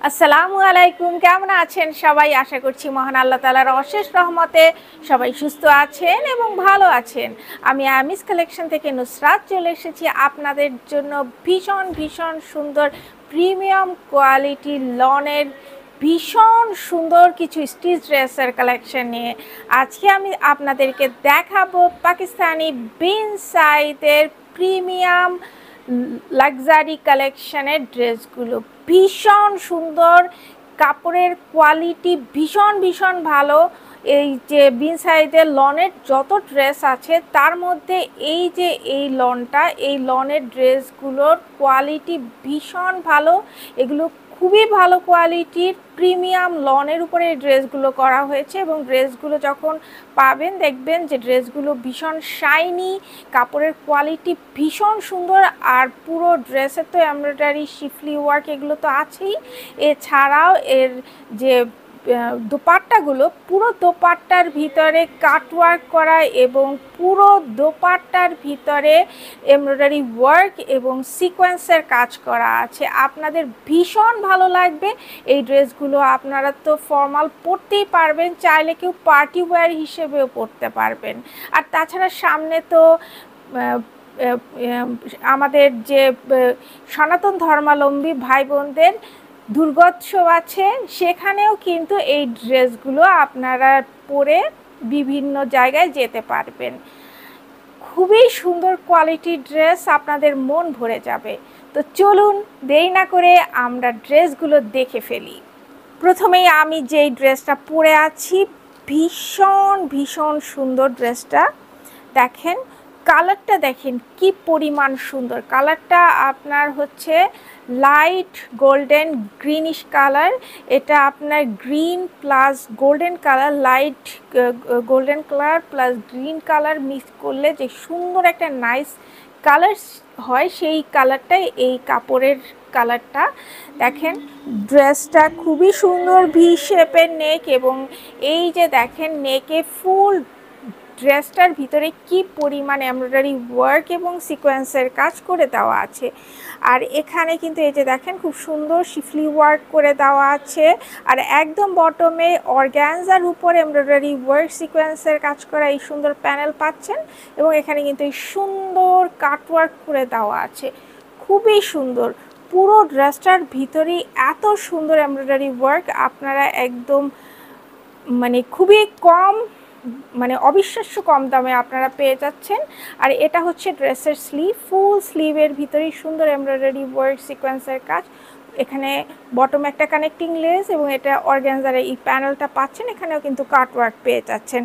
আসসালামু আলাইকুম, কেমন আছেন সবাই? আশা করছি মহান আল্লাহ তাআলার অশেষ রহমতে সবাই সুস্থ আছেন এবং ভালো আছেন। আমি আমিস কালেকশন থেকে নুসরাত চলে এসেছি আপনাদের জন্য ভীষণ ভীষণ সুন্দর প্রিমিয়াম কোয়ালিটি লনের ভীষণ সুন্দর কিছু স্টিচ ড্রেসের কালেকশন নিয়ে। আজকে আমি আপনাদেরকে দেখাবো পাকিস্তানি বিন সাইদের প্রিমিয়াম লাক্সারি কালেকশনের ড্রেসগুলো। ভীষণ সুন্দর, কাপড়ের কোয়ালিটি ভীষণ ভীষণ ভালো। এই যে বিন সাইদের লনের যত ড্রেস আছে তার মধ্যে এই লনটা, এই লনের ড্রেসগুলোর কোয়ালিটি ভীষণ ভালো। এগুলো খুবই ভালো কোয়ালিটির প্রিমিয়াম লনের উপরে এই ড্রেসগুলো করা হয়েছে এবং ড্রেসগুলো যখন পাবেন দেখবেন যে ড্রেসগুলো ভীষণ শাইনি, কাপড়ের কোয়ালিটি ভীষণ সুন্দর। আর পুরো ড্রেসের তো এমব্রয়ডারি, শিফলি ওয়ার্ক এগুলো তো আছেই। এছাড়াও এর যে দোপাট্টাগুলো, পুরো দোপাট্টার ভিতরে কাটওয়ার্ক করা এবং পুরো দোপাট্টার ভিতরে এমব্রয়ডারি ওয়ার্ক এবং সিকোয়েন্সের কাজ করা আছে। আপনাদের ভীষণ ভালো লাগবে এই ড্রেসগুলো। আপনারা তো ফর্মাল পরতেই পারবেন, চাইলে কেউ পার্টি ওয়্যার হিসেবেও পরতে পারবেন। আর তাছাড়া সামনে তো আমাদের যে সনাতন ধর্মাবলম্বী ভাই বোনদের দুর্গোৎসব আছে, সেখানেও কিন্তু এই ড্রেসগুলো আপনারা পরে বিভিন্ন জায়গায় যেতে পারবেন। খুবই সুন্দর কোয়ালিটির ড্রেস, আপনাদের মন ভরে যাবে। তো চলুন দেরি না করে আমরা ড্রেসগুলো দেখে ফেলি। প্রথমেই আমি যেই ড্রেসটা পরে আছি, ভীষণ ভীষণ সুন্দর ড্রেসটা। দেখেন কালারটা, দেখেন কি পরিমাণ সুন্দর। কালারটা আপনার হচ্ছে লাইট গোল্ডেন গ্রিনিশ কালার। এটা আপনার green plus golden colour, light golden colour plus green colour mix করলে যে সুন্দর একটা নাইস কালার হয়, সেই কালারটাই এই কাপড়ের কালারটা। দেখেন ড্রেসটা খুবই সুন্দর, ভি শেপের নেক এবং এই যে দেখেন নেকে ফুল ড্রেসটার ভিতরে কি পরিমাণ এমব্রয়ডারি ওয়ার্ক এবং সিকোয়েন্সের কাজ করে দেওয়া আছে। আর এখানে কিন্তু এই যে দেখেন খুব সুন্দর শিফলি ওয়ার্ক করে দেওয়া আছে। আর একদম বটমে অর্গ্যানজার উপর এমব্রয়ডারি ওয়ার্ক সিকোয়েন্সের কাজ করা এই সুন্দর প্যানেল পাচ্ছেন এবং এখানে কিন্তু এই সুন্দর কাটওয়ার্ক করে দেওয়া আছে, খুবই সুন্দর। পুরো ড্রেসটার ভিতরেই এত সুন্দর এমব্রয়ডারি ওয়ার্ক, আপনারা একদম খুবই কম, অবিশ্বাস্য কম দামে আপনারা পেয়ে যাচ্ছেন। আর এটা হচ্ছে ড্রেসের স্লিভ, ফুল স্লিভের ভিতরেই সুন্দর এমব্রয়ডারি ওয়ার্ক সিকোয়েন্সের কাজ। এখানে বটম একটা কানেক্টিং লেস এবং এটা অর্গ্যানজার এই প্যানেলটা পাচ্ছেন, এখানেও কিন্তু কাটওয়ার্ক পেয়ে যাচ্ছেন।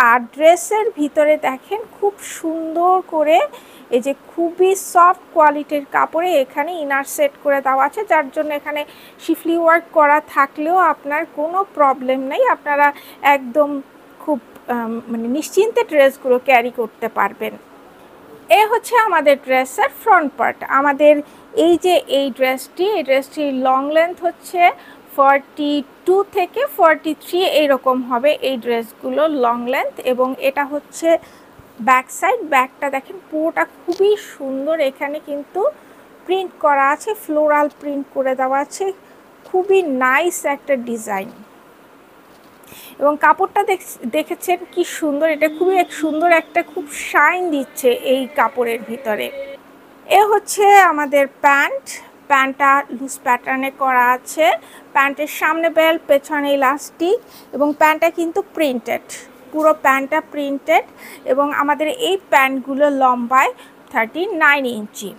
আর ড্রেসের ভিতরে দেখেন খুব সুন্দর করে এই যে খুবই সফট কোয়ালিটির কাপড়ে এখানে ইনার সেট করে দেওয়া আছে, যার জন্য এখানে শিফলি ওয়ার্ক করা থাকলেও আপনার কোনো প্রবলেম নেই। আপনারা একদম খুব নিশ্চিন্তে ড্রেসগুলো ক্যারি করতে পারবেন। এ হচ্ছে আমাদের ড্রেসের ফ্রন্ট পার্ট। আমাদের এই যে এই ড্রেসটি লং লেন্থ হচ্ছে 42 থেকে 43 এইরকম হবে এই ড্রেসগুলো লং লেন্থ। এবং এটা হচ্ছে ব্যাক সাইড। ব্যাকটা দেখেন পুরোটা খুবই সুন্দর, এখানে কিন্তু প্রিন্ট করা আছে, ফ্লোরাল প্রিন্ট করে দেওয়া আছে, খুবই নাইস একটা ডিজাইন। এবং কাপড়টা দেখেছেন কি সুন্দর, এটা খুবই সুন্দর একটা খুব শাইন দিচ্ছে এই কাপড়ের ভিতরে। এ হচ্ছে আমাদের প্যান্টটা লুজ প্যাটার্নে করা আছে। প্যান্টের সামনে বেল্ট, পেছনে ইলাস্টিক এবং প্যান্টটা কিন্তু প্রিন্টেড, পুরো প্যান্টটা প্রিন্টেড। এবং আমাদের এই প্যান্টগুলো লম্বায় 39 ইঞ্চি।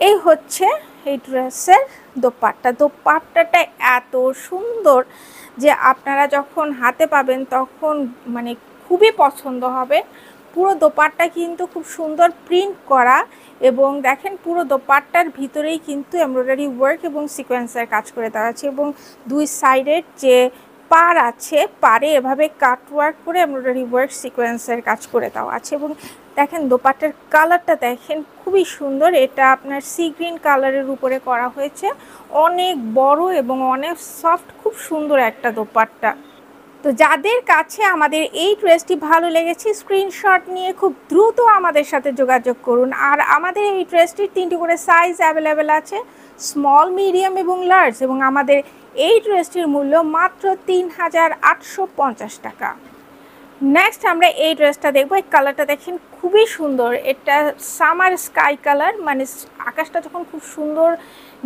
এই হচ্ছে এই ড্রেসের দোপাট্টাটা এত সুন্দর যে আপনারা যখন হাতে পাবেন তখন খুবই পছন্দ হবে। পুরো দোপাট্টা কিন্তু খুব সুন্দর প্রিন্ট করা এবং দেখেন পুরো দোপাট্টার ভিতরেই কিন্তু এমব্রয়ডারি ওয়ার্ক এবং সিকোয়েন্সের কাজ করে দেওয়া আছে এবং দুই সাইডের যে পার আছে, পারে এভাবে কাটওয়ার্ক করে এমব্রয়ডারি ওয়ার্ক সিকোয়েন্সের কাজ করে দেওয়া আছে। এবং দেখেন দোপাট্টার কালারটা দেখেন খুবই সুন্দর, এটা আপনার সি গ্রিন কালারের উপরে করা হয়েছে, অনেক বড় এবং অনেক সফট, খুব সুন্দর একটা দোপাট্টা। তো যাদের কাছে আমাদের এই ড্রেসটি ভালো লেগেছে স্ক্রিনশট নিয়ে খুব দ্রুত আমাদের সাথে যোগাযোগ করুন। আর আমাদের এই ড্রেসটির 3টি করে সাইজ অ্যাভেলেবেল আছে, স্মল, মিডিয়াম এবং লার্জ, এবং আমাদের এই ড্রেসটির মূল্য মাত্র ৩,৮৫০ টাকা। নেক্সট আমরা এই ড্রেসটা দেখবো। এই কালারটা দেখেন খুবই সুন্দর, এটা সামার স্কাই কালার, মানে আকাশটা যখন খুব সুন্দর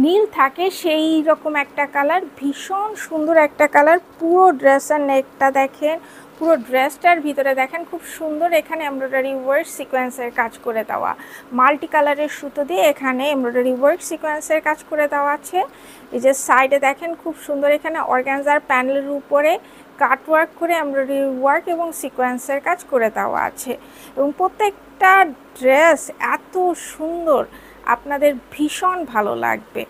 নীল থাকে সেই রকম একটা কালার, ভীষণ সুন্দর একটা কালার। পুরো ড্রেসের নেকটা দেখেন, পুরো ড্রেসটার ভিতরে দেখেন খুব সুন্দর এখানে এমব্রয়ডারি ওয়ার্ক সিকোয়েন্সের কাজ করে দেওয়া, মাল্টি কালারের সুতো দিয়ে এখানে এমব্রয়ডারি ওয়ার্ক সিকোয়েন্সের কাজ করে দেওয়া আছে। এই যে সাইডে দেখেন খুব সুন্দর এখানে অর্গানজার প্যানেলের উপরে কাটওয়ার্ক করে এমব্রয়ডারি ওয়ার্ক এবং সিকোয়েন্সের কাজ করে দেওয়া আছে, এবং প্রত্যেকটা ড্রেস এত সুন্দর, আপনাদের ভীষণ ভালো লাগবে।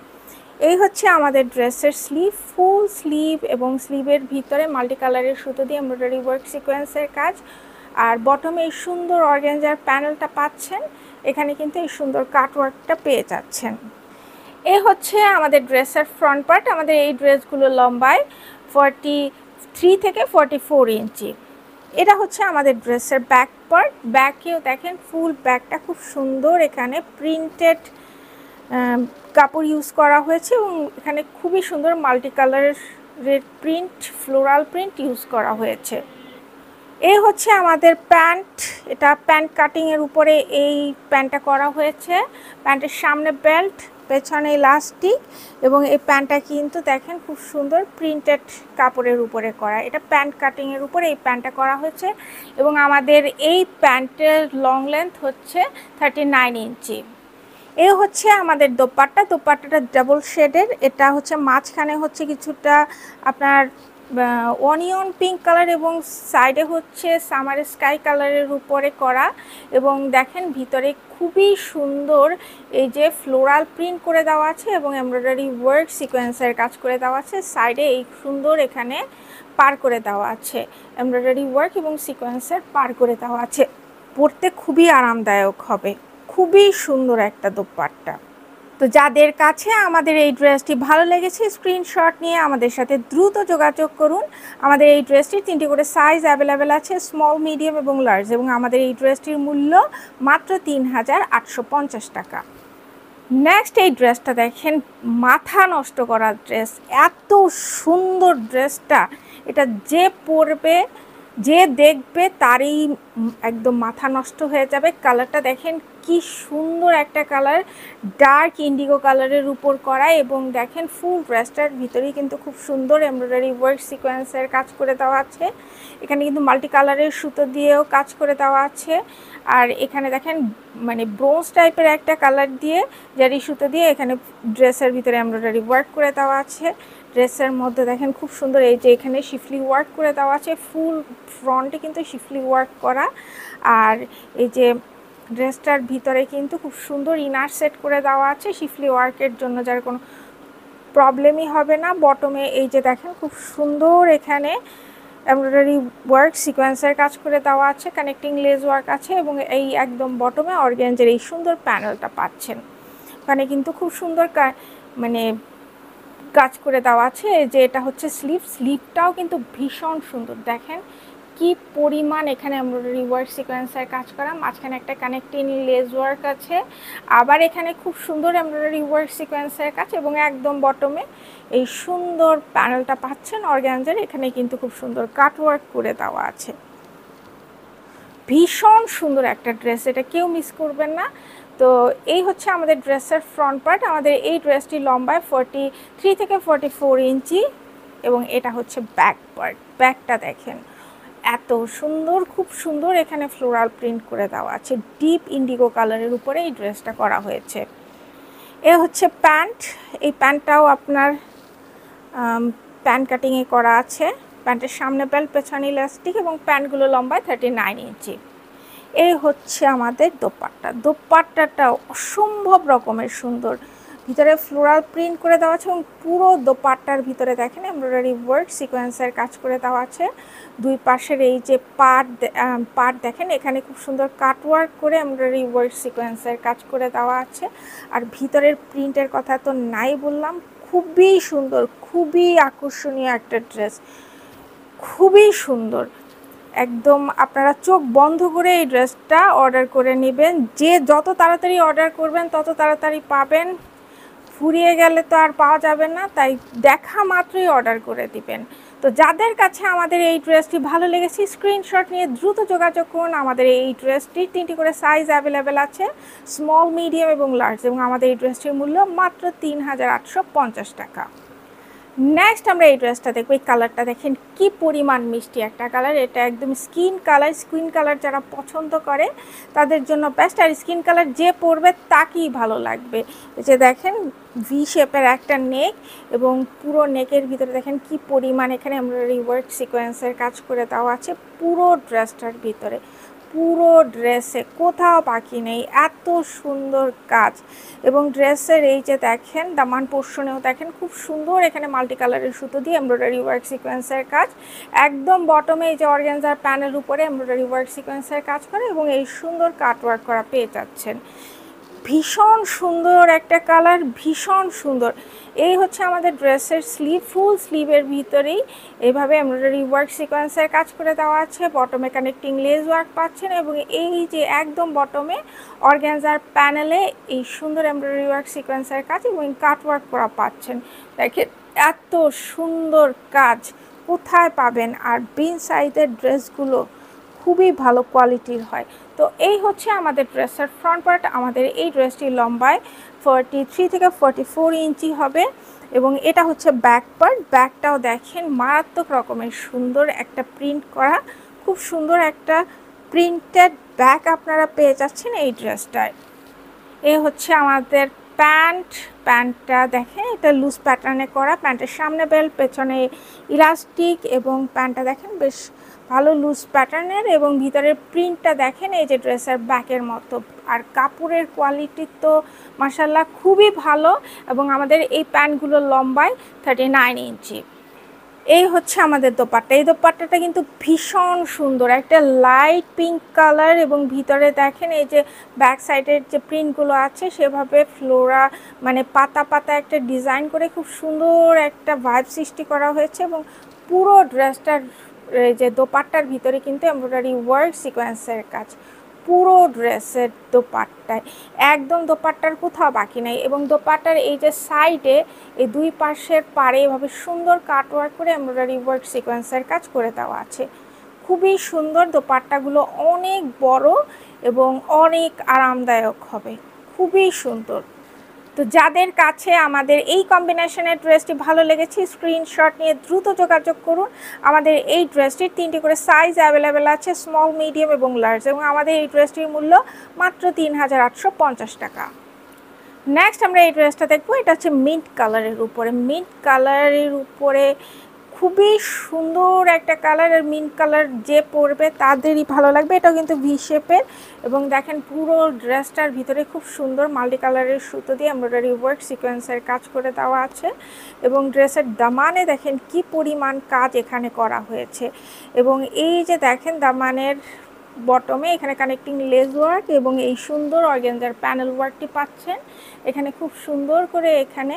এই হচ্ছে আমাদের ড্রেসের স্লিভ, ফুল স্লিভ, এবং স্লিভের ভিতরে মাল্টি কালারের সুতো দিয়ে এমব্রয়ডারি ওয়ার্ক সিকোয়েন্সের কাজ, আর বটমে এই সুন্দর অর্গানজার প্যানেলটা পাচ্ছেন, এখানে কিন্তু এই সুন্দর কাটওয়ার্কটা পেয়ে যাচ্ছেন। এ হচ্ছে আমাদের ড্রেসের ফ্রন্ট পার্ট। আমাদের এই ড্রেসগুলো লম্বায় 43 থেকে 44 ইঞ্চি। এটা হচ্ছে আমাদের ড্রেসের ব্যাক পার্ট। ব্যাকেও দেখেন ফুল ব্যাকটা খুব সুন্দর, এখানে প্রিন্টেড কাপড় ইউজ করা হয়েছে, এবং এখানে খুবই সুন্দর মাল্টি কালারের প্রিন্ট, ফ্লোরাল প্রিন্ট ইউজ করা হয়েছে। এই হচ্ছে আমাদের প্যান্ট, এটা প্যান্ট কাটিংয়ের উপরে এই প্যান্টটা করা হয়েছে। প্যান্টের সামনে বেল্ট, পেছনে ইলাস্টিক, এবং এই প্যান্টটা কিন্তু দেখেন খুব সুন্দর প্রিন্টেড কাপড়ের উপরে করা। এটা প্যান্ট কাটিংয়ের উপরে এই প্যান্টটা করা হয়েছে, এবং আমাদের এই প্যান্টের লং লেন্থ হচ্ছে 39 ইঞ্চি। এ হচ্ছে আমাদের দোপাট্টা। দোপাট্টাটা ডাবল শেডের, এটা হচ্ছে মাঝখানে হচ্ছে কিছুটা আপনার অনিয়ন পিঙ্ক কালার, এবং সাইডে হচ্ছে সামার স্কাই কালারের উপরে করা, এবং দেখেন ভিতরে খুবই সুন্দর এই যে ফ্লোরাল প্রিন্ট করে দেওয়া আছে, এবং এমব্রয়ডারি ওয়ার্ক সিকোয়েন্সের কাজ করে দেওয়া আছে। সাইডে এই সুন্দর এখানে পার করে দেওয়া আছে, এমব্রয়ডারি ওয়ার্ক এবং সিকোয়েন্সের পার করে দেওয়া আছে। পরতে খুবই আরামদায়ক হবে, খুবই সুন্দর একটা দোপাট্টা। তো যাদের কাছে আমাদের এই ড্রেসটি ভালো লেগেছে স্ক্রিনশট নিয়ে আমাদের সাথে দ্রুত যোগাযোগ করুন। আমাদের এই ড্রেসটির 3টি করে সাইজ অ্যাভেলেবেল আছে, স্মল, মিডিয়াম এবং লার্জ, এবং আমাদের এই ড্রেসটির মূল্য মাত্র ৩,৮৫০ টাকা। নেক্সট এই ড্রেসটা দেখেন, মাথা নষ্ট করা ড্রেস, এত সুন্দর ড্রেসটা, এটা যে পরবে, যে দেখবে তারই একদম মাথা নষ্ট হয়ে যাবে। কালারটা দেখেন কি সুন্দর একটা কালার, ডার্ক ইন্ডিগো কালারের উপর করা, এবং দেখেন ফুল ড্রেসটার ভিতরেই কিন্তু খুব সুন্দর এমব্রয়ডারি ওয়ার্ক সিকোয়েন্সের কাজ করে দেওয়া আছে। এখানে কিন্তু মাল্টি কালারের সুতো দিয়েও কাজ করে দেওয়া আছে, আর এখানে দেখেন মানে ব্রোঞ্জ টাইপের একটা কালার দিয়ে জারি সুতো দিয়ে এখানে ড্রেসের ভিতরে এমব্রয়ডারি ওয়ার্ক করে দেওয়া আছে। ড্রেসের মধ্যে দেখেন খুব সুন্দর এই যে এখানে শিফলি ওয়ার্ক করে দেওয়া আছে, ফুল ফ্রন্টে কিন্তু শিফলি ওয়ার্ক করা, আর এই যে ড্রেসটার ভিতরে কিন্তু খুব সুন্দর ইনার সেট করে দেওয়া আছে শিফলি ওয়ার্কের জন্য, যার কোনো প্রবলেমই হবে না। বটমে এই যে দেখেন খুব সুন্দর এখানে এমব্রয়ডারি ওয়ার্ক সিকোয়েন্সের কাজ করে দেওয়া আছে, কানেক্টিং লেস ওয়ার্ক আছে, এবং এই একদম বটমে অর্গানজার এই সুন্দর প্যানেলটা পাচ্ছেন। ওখানে কিন্তু খুব সুন্দর মানে কাজ করে দেওয়া আছে। যে এটা হচ্ছে স্লিভ, স্লিভটাও কিন্তু ভীষণ সুন্দর, দেখেন কি পরিমাণ এখানে এমব্রয়ডারি ওয়ার্ক সিকোয়েন্সের কাজ করা, মাঝখানে একটা কানেক্টিং লেস ওয়ার্ক আছে, আবার এখানে খুব সুন্দর এমব্রয়ডারি ওয়ার্ক সিকোয়েন্সের কাজ, এবং একদম বটমে এই সুন্দর প্যানেলটা পাচ্ছেন অর্গানজার। এখানে কিন্তু খুব সুন্দর কাট ওয়ার্ক করে দেওয়া আছে। ভীষণ সুন্দর একটা ড্রেস, এটা কেউ মিস করবেন না। তো এই হচ্ছে আমাদের ড্রেসের ফ্রন্ট পার্ট। আমাদের এই ড্রেসটি লম্বায় 43 থেকে 44 ইঞ্চি, এবং এটা হচ্ছে ব্যাক পার্ট। ব্যাকটা দেখেন এত সুন্দর, খুব সুন্দর এখানে ফ্লোরাল প্রিন্ট করে দেওয়া আছে, ডিপ ইন্ডিগো কালারের উপরে এই ড্রেসটা করা হয়েছে। এ হচ্ছে প্যান্ট, এই প্যান্টটাও আপনার প্যান্ট কাটিংয়ে করা আছে। প্যান্টের সামনে বেল্ট, পেছনে ইলাস্টিক, এবং প্যান্টগুলো লম্বায় 39 ইঞ্চি। এই হচ্ছে আমাদের দোপাট্টা। দোপাট্টাটা অসম্ভব রকমের সুন্দর, ভিতরে ফ্লোরাল প্রিন্ট করে দেওয়া আছে, এবং পুরো দোপাট্টার ভিতরে দেখেন এমব্রয়ডারি ওয়ার্ক সিকোয়েন্সের কাজ করে দেওয়া আছে। দুই পাশের এই যে পার্ট দেখেন, এখানে খুব সুন্দর কাটওয়ার্ক করে এমব্রয়ডারি ওয়ার্ক সিকোয়েন্সের কাজ করে দেওয়া আছে। আর ভিতরের প্রিন্টের কথা তো নাই বললাম, খুবই সুন্দর, খুবই আকর্ষণীয় একটা ড্রেস। খুবই সুন্দর। একদম আপনারা চোখ বন্ধ করে এই ড্রেসটা অর্ডার করে নেবেন। যে যত তাড়াতাড়ি অর্ডার করবেন তত তাড়াতাড়ি পাবেন। ফুরিয়ে গেলে তো আর পাওয়া যাবে না, তাই দেখা মাত্রই অর্ডার করে দিবেন। তো যাদের কাছে আমাদের এই ড্রেসটি ভালো লেগেছে স্ক্রিনশট নিয়ে দ্রুত যোগাযোগ করুন। আমাদের এই ড্রেসটির 3টি করে সাইজ অ্যাভেলেবেল আছে, স্মল, মিডিয়াম এবং লার্জ, এবং আমাদের এই ড্রেসটির মূল্য মাত্র ৩,৮৫০ টাকা। নেক্সট আমরা এই ড্রেসটা দেখবো। এই কালারটা দেখেন কি পরিমাণ মিষ্টি একটা কালার। এটা একদম স্কিন কালার যারা পছন্দ করে তাদের জন্য বেস্ট। আর স্কিন কালার যে পরবে তাকেই ভালো লাগবে। এই যে দেখেন ভি শেপের একটা নেক, এবং পুরো নেকের ভিতরে দেখেন কি পরিমাণ এখানে এমব্রয়ডারি ওয়ার্ক সিকোয়েন্সের কাজ করে দেওয়া আছে পুরো ড্রেসটার ভিতরে। পুরো ড্রেসে কোথাও বাকি নেই, এত সুন্দর কাজ। এবং ড্রেসের এই যে দেখেন দামান পোর্শনেও দেখেন খুব সুন্দর এখানে মাল্টি কালারের সুতো দিয়ে এমব্রয়ডারি ওয়ার্ক সিকোয়েন্সের কাজ। একদম বটমে এই যে অর্গানজার প্যানেল উপরে এমব্রয়ডারি ওয়ার্ক সিকোয়েন্সের কাজ করে, এবং এই সুন্দর কাট ওয়ার্ক করা পেয়ে যাচ্ছেন। ভীষণ সুন্দর একটা কালার, ভীষণ সুন্দর। এই হচ্ছে আমাদের ড্রেসের স্লিভ, ফুল স্লিভের ভিতরেই এইভাবে এমব্রয়ডারি ওয়ার্ক সিকোয়েন্সের কাজ করে দেওয়া আছে। বটমে কানেক্টিং লেস ওয়ার্ক পাচ্ছেন, এবং এই যে একদম বটমে অর্গানজার প্যানেলে এই সুন্দর এমব্রয়ডারি ওয়ার্ক সিকোয়েন্সের কাজ এবং কাট ওয়ার্ক করা পাচ্ছেন। দেখেন এত সুন্দর কাজ কোথায় পাবেন। আর বিন সাইজের ড্রেসগুলো খুবই ভালো কোয়ালিটির হয়। তো এই হচ্ছে আমাদের ড্রেসের ফ্রন্ট পার্ট। আমাদের এই ড্রেসটির লম্বায় 43 থেকে 44 ইঞ্চি হবে, এবং এটা হচ্ছে ব্যাক পার্ট। ব্যাকটাও দেখেন মারাত্মক রকমের সুন্দর একটা প্রিন্ট করা, খুব সুন্দর একটা প্রিন্টেড ব্যাক আপনারা পেয়ে যাচ্ছেন এই ড্রেসটায়। এই হচ্ছে আমাদের প্যান্টটা দেখেন এটা লুজ প্যাটার্নে করা। প্যান্টের সামনে বেল্ট, পেছনে ইলাস্টিক, এবং প্যান্টটা দেখেন বেশ ভালো লুজ প্যাটার্নের, এবং ভিতরের প্রিন্টটা দেখেন এই যে ড্রেসের ব্যাকের মতো। আর কাপড়ের কোয়ালিটি তো মাশাআল্লাহ খুবই ভালো, এবং আমাদের এই প্যান্টগুলোর লম্বায় 39 ইঞ্চি। এই হচ্ছে আমাদের দোপাট্টা। এই দোপাট্টাটা কিন্তু ভীষণ সুন্দর, একটা লাইট পিঙ্ক কালার, এবং ভিতরে দেখেন এই যে ব্যাক সাইডের যে প্রিন্টগুলো আছে সেভাবে ফ্লোরা মানে পাতা পাতা একটা ডিজাইন করে খুব সুন্দর একটা ভাইব সৃষ্টি করা হয়েছে। এবং পুরো ড্রেসটার যে দোপাট্টার ভিতরে কিন্তু এমব্রয়ডারি ওয়ার্ক সিকোয়েন্সের কাজ পুরো ড্রেসের দোপাট্টায়, একদম দোপাট্টার কোথাও বাকি নাই। এবং দোপাট্টার এই যে সাইডে এই দুই পাশের পাড়ে এভাবে সুন্দর কাট ওয়ার্ক করে এমব্রয়ডারি ওয়ার্ক সিকোয়েন্সের কাজ করে দেওয়া আছে। খুবই সুন্দর। দোপাট্টাগুলো অনেক বড় এবং অনেক আরামদায়ক হবে, খুবই সুন্দর। তো যাদের কাছে আমাদের এই কম্বিনেশনের ড্রেসটি ভালো লেগেছে স্ক্রিনশট নিয়ে দ্রুত যোগাযোগ করুন। আমাদের এই ড্রেসটির 3টি করে সাইজ অ্যাভেলেবেল আছে, স্মল, মিডিয়াম এবং লার্জ, এবং আমাদের এই ড্রেসটির মূল্য মাত্র ৩,৮৫০ টাকা। নেক্সট আমরা এই ড্রেসটা দেখবো। এটা হচ্ছে মিন্ট কালারের উপরে। মিন্ট কালারের উপরে খুবই সুন্দর একটা কালার, আর মিন্ট কালার যে পরবে তাদেরই ভালো লাগবে। এটাও কিন্তু ভি শেপের, এবং দেখেন পুরো ড্রেসটার ভিতরে খুব সুন্দর মাল্টি কালারের সুতো দিয়ে এমব্রয়ডারি ওয়ার্ক সিকোয়েন্সের কাজ করে দেওয়া আছে। এবং ড্রেসের দামানে দেখেন কি পরিমাণ কাজ এখানে করা হয়েছে। এবং এই যে দেখেন দামানের বটমে এখানে কানেক্টিং লেস ওয়ার্ক এবং এই সুন্দর অর্গানজার প্যানেল ওয়ার্কটি পাচ্ছেন। এখানে খুব সুন্দর করে এখানে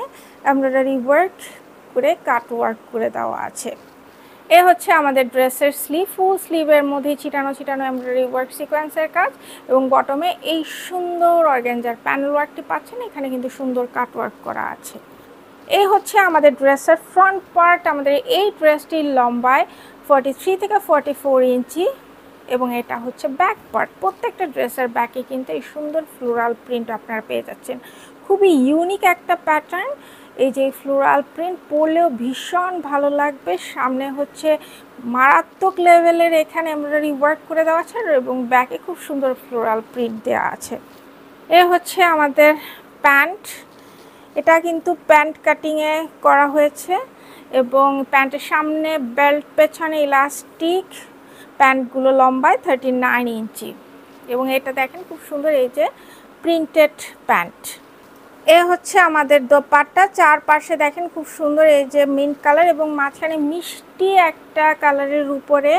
এমব্রয়ডারি ওয়ার্ক করে কাট ওয়ার্ক করে দেওয়া আছে। এ হচ্ছে আমাদের ড্রেসের স্লিভ, ফুল স্লিভের মধ্যে ছিটানো ছিটানো এমব্রয়ডারি ওয়ার্ক সিকোয়েন্সের কাজ, এবং বটমে এই সুন্দর অর্গানজার প্যানেল ওয়ার্কটি পাচ্ছেন। এখানে কিন্তু সুন্দর কাট ওয়ার্ক করা আছে। এই হচ্ছে আমাদের ড্রেসের ফ্রন্ট পার্ট। আমাদের এই ড্রেসটির লম্বায় 43 থেকে 44 ইঞ্চি, এবং এটা হচ্ছে ব্যাক পার্ট। প্রত্যেকটা ড্রেসের ব্যাকে কিন্তু এই সুন্দর ফ্লোরাল প্রিন্ট আপনারা পেয়ে যাচ্ছেন। খুবই ইউনিক একটা প্যাটার্ন। এই যে ফ্লোরাল প্রিন্ট পরলেও ভীষণ ভালো লাগবে। সামনে হচ্ছে মারাত্মক লেভেলের এখানে এমব্রয়ডারি ওয়ার্ক করে দেওয়া আছে, এবং ব্যাকে খুব সুন্দর ফ্লোরাল প্রিন্ট দেওয়া আছে। এ হচ্ছে আমাদের প্যান্ট। এটা কিন্তু প্যান্ট কাটিংয়ে করা হয়েছে, এবং প্যান্টের সামনে বেল্ট, পেছনে ইলাস্টিক। প্যান্টগুলো লম্বায় 39 ইঞ্চি, এবং এটা দেখেন খুব সুন্দর এই যে প্রিন্টেড প্যান্ট। এ হচ্ছে আমাদের দোপাট্টা। চারপাশে দেখেন খুব সুন্দর এই যে মিন্ট কালার, এবং মাঝখানে মিষ্টি একটা কালারের উপরে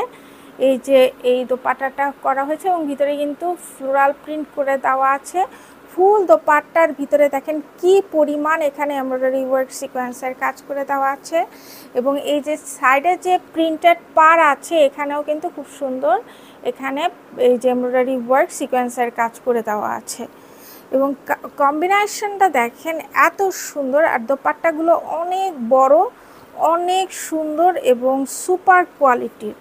এই যে এই দোপাট্টাটা করা হয়েছে, এবং ভিতরে কিন্তু ফ্লোরাল প্রিন্ট করে দেওয়া আছে। ফুল দোপাট্টার ভিতরে দেখেন কি পরিমাণ এখানে এমব্রয়ডারি ওয়ার্ক সিকোয়েন্সের কাজ করে দেওয়া আছে, এবং এই যে সাইডে যে প্রিন্টেড পার আছে এখানেও কিন্তু খুব সুন্দর এখানে এই যে এমব্রয়ডারি ওয়ার্ক সিকোয়েন্সের কাজ করে দেওয়া আছে, এবং কম্বিনেশনটা দেখেন এত সুন্দর। আর দোপাট্টাগুলো অনেক বড়, অনেক সুন্দর এবং সুপার কোয়ালিটির,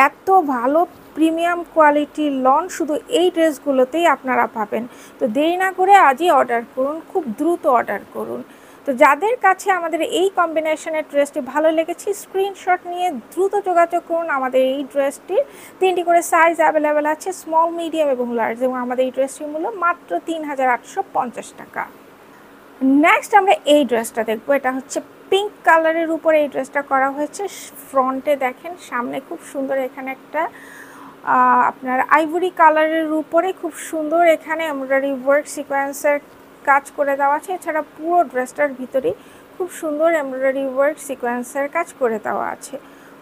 এত ভালো প্রিমিয়াম কোয়ালিটির লন শুধু এই ড্রেসগুলোতেই আপনারা পাবেন। তো দেরি না করে আজই অর্ডার করুন, খুব দ্রুত অর্ডার করুন। তো যাদের কাছে আমাদের এই কম্বিনেশনের ড্রেসটি ভালো লেগেছে স্ক্রিনশট নিয়ে দ্রুত যোগাযোগ করুন। আমাদের এই ড্রেসটির 3টি করে সাইজ অ্যাভেলেবেল আছে, স্মল, মিডিয়াম এবং লার্জ, এবং আমাদের এই ড্রেসটির মূল্য মাত্র 3850 টাকা। নেক্সট আমরা এই ড্রেসটা দেখবো। এটা হচ্ছে পিঙ্ক কালারের উপরে এই ড্রেসটা করা হয়েছে। ফ্রন্টে দেখেন সামনে খুব সুন্দর এখানে একটা আপনার আইভরি কালারের উপরে খুব সুন্দর এখানে এমব্রয়ডারি ওয়ার্ক সিকোয়েন্সের কাজ করে দেওয়া আছে। এছাড়া পুরো ড্রেসটার ভিতরেই খুব সুন্দর এমব্রয়ডারি ওয়ার্ক সিকোয়েন্সের কাজ করে দেওয়া আছে।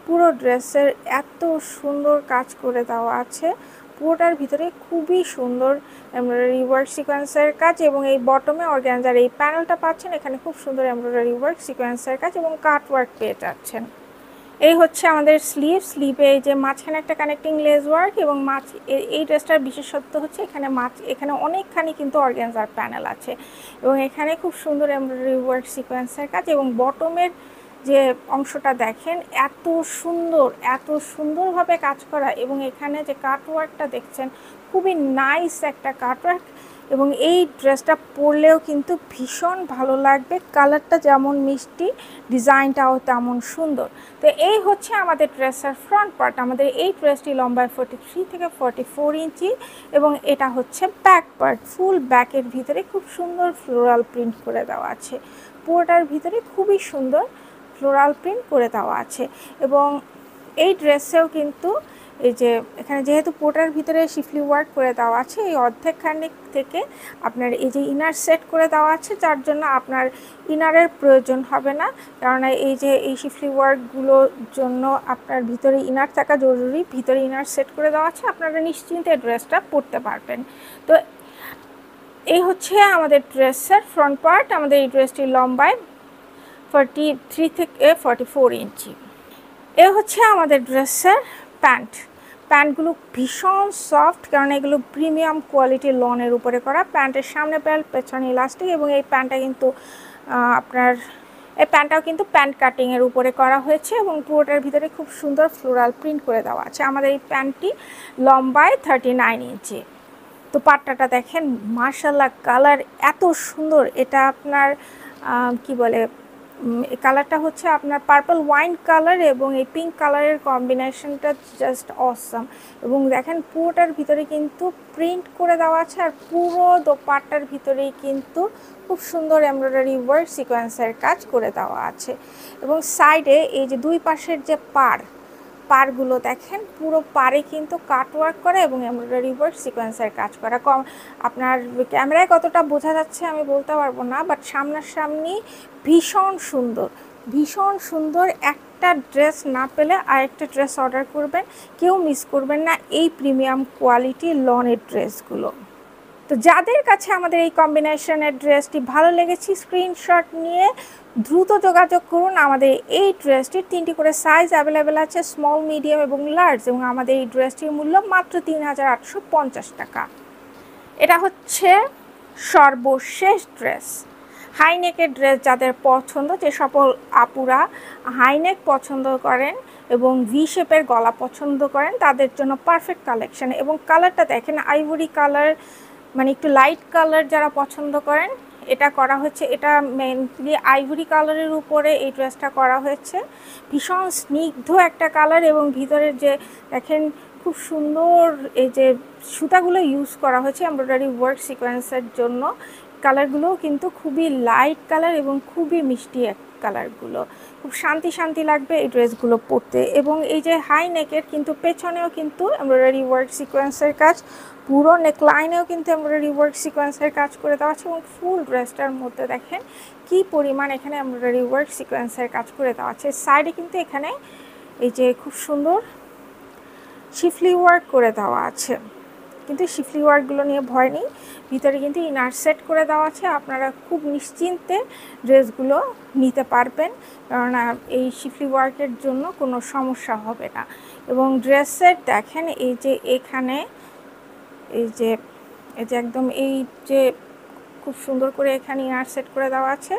পুরো ড্রেসের এত সুন্দর কাজ করে দেওয়া আছে, পুরোটার ভিতরে খুবই সুন্দর এমব্রয়ডারি ওয়ার্ক সিকোয়েন্সের কাজ, এবং এই বটমে অর্গানজার এই প্যানেলটা পাচ্ছেন, এখানে খুব সুন্দর এমব্রয়ডারি ওয়ার্ক সিকোয়েন্সের কাজ এবং কাট ওয়ার্ক পেয়ে যাচ্ছেন। এই হচ্ছে আমাদের স্লিভে এই যে মাঝখানে একটা কানেক্টিং লেস ওয়ার্ক, এবং এই ড্রেসটার বিশেষত্ব হচ্ছে এখানে অনেকখানি কিন্তু অর্গানজার প্যানেল আছে, এবং এখানে খুব সুন্দর এমব্রয়ডারি ওয়ার্ক সিকোয়েন্সের কাজ, এবং বটমের যে অংশটা দেখেন এত সুন্দরভাবে কাজ করা, এবং এখানে যে কাটওয়ার্কটা দেখছেন খুবই নাইস একটা কাটওয়ার্ক, এবং এই ড্রেসটা পরলেও কিন্তু ভীষণ ভালো লাগবে। কালারটা যেমন মিষ্টি, ডিজাইনটাও তেমন সুন্দর। তো এই হচ্ছে আমাদের ড্রেসের ফ্রন্ট পার্ট। আমাদের এই ড্রেসটি লম্বায় 43 থেকে 44 ইঞ্চি, এবং এটা হচ্ছে ব্যাক পার্ট। ফুল ব্যাকের ভিতরে খুব সুন্দর ফ্লোরাল প্রিন্ট করে দেওয়া আছে, পুরোটার ভিতরে খুবই সুন্দর ফ্লোরাল প্রিন্ট করে দেওয়া আছে। এবং এই ড্রেসেও কিন্তু এই যে এখানে যেহেতু পোটার ভিতরে শিফলি ওয়ার্ক করে দেওয়া আছে, এই অর্ধেকখানিক থেকে আপনার এই যে ইনার সেট করে দেওয়া আছে, যার জন্য আপনার ইনারের প্রয়োজন হবে না, কারণ এই যে এই শিফলি ওয়ার্কগুলোর জন্য আপনার ভিতরে ইনার থাকা জরুরি। ভিতরে ইনার সেট করে দেওয়া আছে, আপনারা নিশ্চিন্তে ড্রেসটা পরতে পারবেন। তো এই হচ্ছে আমাদের ড্রেসের ফ্রন্ট পার্ট। আমাদের এই ড্রেসটি লম্বায় 43 থেকে 44 ইঞ্চি। এ হচ্ছে আমাদের ড্রেসের প্যান্টগুলো ভীষণ সফট, কারণ এগুলো প্রিমিয়াম কোয়ালিটির লনের উপরে করা। প্যান্টের সামনে বেল্ট, পেছনে ইলাস্টিক, এবং এই প্যান্টটা কিন্তু প্যান্টটাও কিন্তু প্যান্ট কাটিংয়ের উপরে করা হয়েছে, এবং পুরোটার ভিতরে খুব সুন্দর ফ্লোরাল প্রিন্ট করে দেওয়া আছে। আমাদের এই প্যান্টটি লম্বায় 39 ইঞ্চি। তো পাট্টাটা দেখেন মার্শাল্লাহ, কালার এত সুন্দর। এটা আপনার কি বলে, এই কালারটা হচ্ছে আপনার পার্পল ওয়াইন কালার, এবং এই পিঙ্ক কালারের কম্বিনেশনটা জাস্ট অসাম। এবং দেখেন পুরোটার ভিতরে কিন্তু প্রিন্ট করে দেওয়া আছে, আর পুরো দোপাট্টার ভিতরেই কিন্তু খুব সুন্দর এমব্রয়ডারি ওয়ার্ক সিকোয়েন্সের কাজ করে দেওয়া আছে। এবং সাইডে এই যে দুই পাশের যে পারগুলো দেখেন, পুরো পারে কিন্তু কাটওয়ার্ক করা এবং এমব্রয়ডারি ওয়ার্ক সিকোয়েন্সের কাজ করা। আপনার ক্যামেরায় কতটা বোঝা যাচ্ছে আমি বলতে পারবো না, বাট সামনাসামনি ভীষণ সুন্দর। একটা ড্রেস না পেলে আরেকটা ড্রেস অর্ডার করবেন, কেউ মিস করবেন না এই প্রিমিয়াম কোয়ালিটি লনের ড্রেসগুলো। তো যাদের কাছে আমাদের এই কম্বিনেশনের ড্রেসটি ভালো লেগেছে স্ক্রিনশট নিয়ে দ্রুত যোগাযোগ করুন। আমাদের এই ড্রেসটির 3টি করে সাইজ অ্যাভেলেবেল আছে, স্মল, মিডিয়াম এবং লার্জ, এবং আমাদের এই ড্রেসটির মূল্য মাত্র 3850 টাকা। এটা হচ্ছে সর্বশেষ ড্রেস, হাইনেকের ড্রেস। যাদের পছন্দ, যে সকল আপুরা হাইনেক পছন্দ করেন এবং ভি শেপের গলা পছন্দ করেন, তাদের জন্য পারফেক্ট কালেকশন। এবং কালারটা দেখেন আইভরি কালার, মানে একটু লাইট কালার যারা পছন্দ করেন, এটা করা হচ্ছে। এটা মেনলি আইভরি কালারের উপরে এই ড্রেসটা করা হয়েছে। ভীষণ স্নিগ্ধ একটা কালার, এবং ভিতরের যে দেখেন খুব সুন্দর এই যে সুতাগুলো ইউজ করা হয়েছে এমব্রয়ডারি ওয়ার্ক সিকোয়েন্সের জন্য। কালারগুলোও কিন্তু খুবই লাইট কালার এবং খুবই মিষ্টি কালারগুলো। খুব শান্তি লাগবে এই ড্রেসগুলো পরতে। এবং এই যে হাই নেকের কিন্তু পেছনেও কিন্তু এমব্রয়ডারি ওয়ার্ক সিকোয়েন্সের কাজ, পুরো নেকলাইনেও কিন্তু এমব্রয়ডারি ওয়ার্ক সিকোয়েন্সের কাজ করে দেওয়া আছে। এবং ফুল ড্রেসটার মধ্যে দেখেন কি পরিমাণ এখানে এমব্রয়ডারি ওয়ার্ক সিকোয়েন্সের কাজ করে দেওয়া আছে। সাইডে কিন্তু এখানে এই যে খুব সুন্দর শিফলি ওয়ার্ক করে দেওয়া আছে। কিন্তু শিফলি ওয়ার্কগুলো নিয়ে ভয় নেই, ভিতরে কিন্তু ইনার সেট করে দেওয়া আছে, আপনারা খুব নিশ্চিন্তে ড্রেসগুলো নিতে পারবেন, কেননা এই শিফলি ওয়ার্কের জন্য কোনো সমস্যা হবে না। এবং ড্রেসের দেখেন এই যে এখানে এই যে একদম এই যে খুব সুন্দর করে এখানে ইনার সেট করে দেওয়া আছে,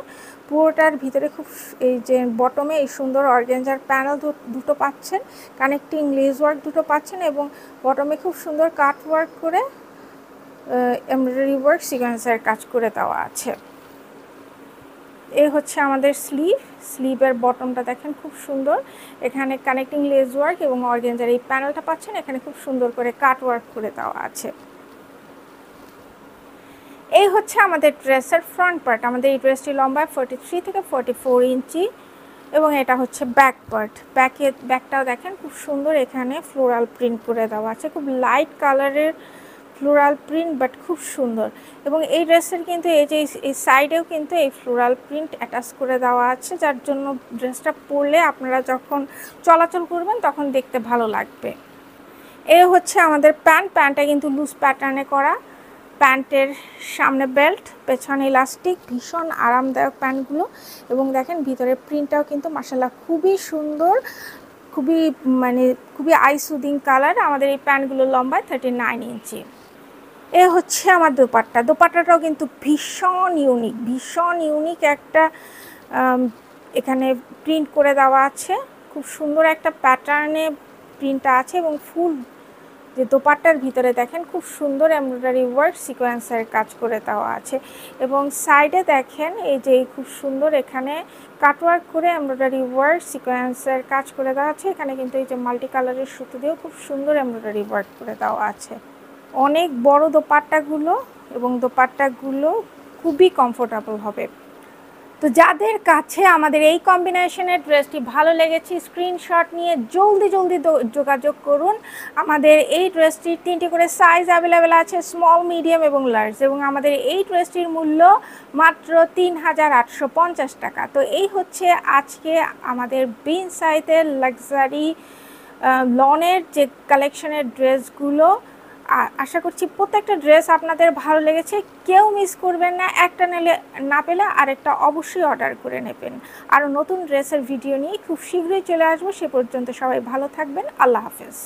পুরোটার ভিতরে খুব এই যে বটমে এই সুন্দর অর্গানজার প্যানেল দুটো পাচ্ছেন, কানেক্টিং লেস ওয়ার্ক দুটো পাচ্ছেন, এবং বটমে খুব সুন্দর কাট ওয়ার্ক করে এমব্রয়ডারি ওয়ার্ক সিকোয়েন্সের কাজ করে দেওয়া আছে। এই হচ্ছে আমাদের স্লিভের বটমটা দেখেন খুব সুন্দর, এখানে কানেক্টিং লেস ওয়ার্ক এবং অর্গানজার এই প্যানেলটা পাচ্ছেন, এখানে খুব সুন্দর করে কাট ওয়ার্ক করে দেওয়া আছে। এই হচ্ছে আমাদের ড্রেসের ফ্রন্ট পার্ট। আমাদের এই ড্রেসটি লম্বায় 43 থেকে 44 ইঞ্চি এবং এটা হচ্ছে ব্যাক পার্ট। ব্যাকটাও দেখেন খুব সুন্দর, এখানে ফ্লোরাল প্রিন্ট করে দেওয়া আছে, খুব লাইট কালারের ফ্লোরাল প্রিন্ট বাট খুব সুন্দর। এবং এই ড্রেসের কিন্তু এই যে এই সাইডেও কিন্তু এই ফ্লোরাল প্রিন্ট অ্যাটাচ করে দেওয়া আছে, যার জন্য ড্রেসটা পরলে আপনারা যখন চলাচল করবেন তখন দেখতে ভালো লাগবে। এই হচ্ছে আমাদের প্যান্টটা কিন্তু লুজ প্যাটার্নে করা, প্যান্টের সামনে বেল্ট, পেছনে ইলাস্টিক, ভীষণ আরামদায়ক প্যান্টগুলো। এবং দেখেন ভিতরের প্রিন্টটাও কিন্তু মাশাআল্লাহ খুবই সুন্দর, খুবই আই সুদিং কালার। আমাদের এই প্যান্টগুলো লম্বায় 39 ইঞ্চি। এ হচ্ছে আমার দোপাট্টাটাও কিন্তু ভীষণ ইউনিক একটা এখানে প্রিন্ট করে দেওয়া আছে, খুব সুন্দর একটা প্যাটার্নে প্রিন্টটা আছে, এবং ফুল যে দোপাট্টার ভিতরে দেখেন খুব সুন্দর এমব্রয়ডারি ওয়ার্ক সিকোয়েন্সের কাজ করে দেওয়া আছে। এবং সাইডে দেখেন এই যে খুব সুন্দর এখানে কাটওয়ার্ক করে এমব্রয়ডারি ওয়ার্ক সিকোয়েন্সের কাজ করে দেওয়া আছে, এখানে কিন্তু এই যে মাল্টি কালারের সুতো দিয়েও খুব সুন্দর এমব্রয়ডারি ওয়ার্ক করে দেওয়া আছে। অনেক বড় দোপাট্টাগুলো, এবং দোপাট্টাগুলো খুবই কমফোর্টেবল হবে। তো যাদের কাছে আমাদের এই কম্বিনেশনের ড্রেসটি ভালো লেগেছে স্ক্রিনশট নিয়ে জলদি যোগাযোগ করুন। আমাদের এই ড্রেসটির 3টি করে সাইজ অ্যাভেলেবেল আছে, স্মল, মিডিয়াম এবং লার্জ, এবং আমাদের এই ড্রেসটির মূল্য মাত্র 3850 টাকা। তো এই হচ্ছে আজকে আমাদের বিনসাইতের লাক্সারি লনের যে কালেকশনের ড্রেসগুলো। আশা করছি প্রত্যেকটা ড্রেস আপনাদের ভালো লেগেছে, কেউ মিস করবেন না, একটা না পেলে আরেকটা অবশ্যই অর্ডার করে নেবেন। আরও নতুন ড্রেসের ভিডিও নিয়ে খুব শীঘ্রই চলে আসবো, সে পর্যন্ত সবাই ভালো থাকবেন, আল্লাহ হাফেজ।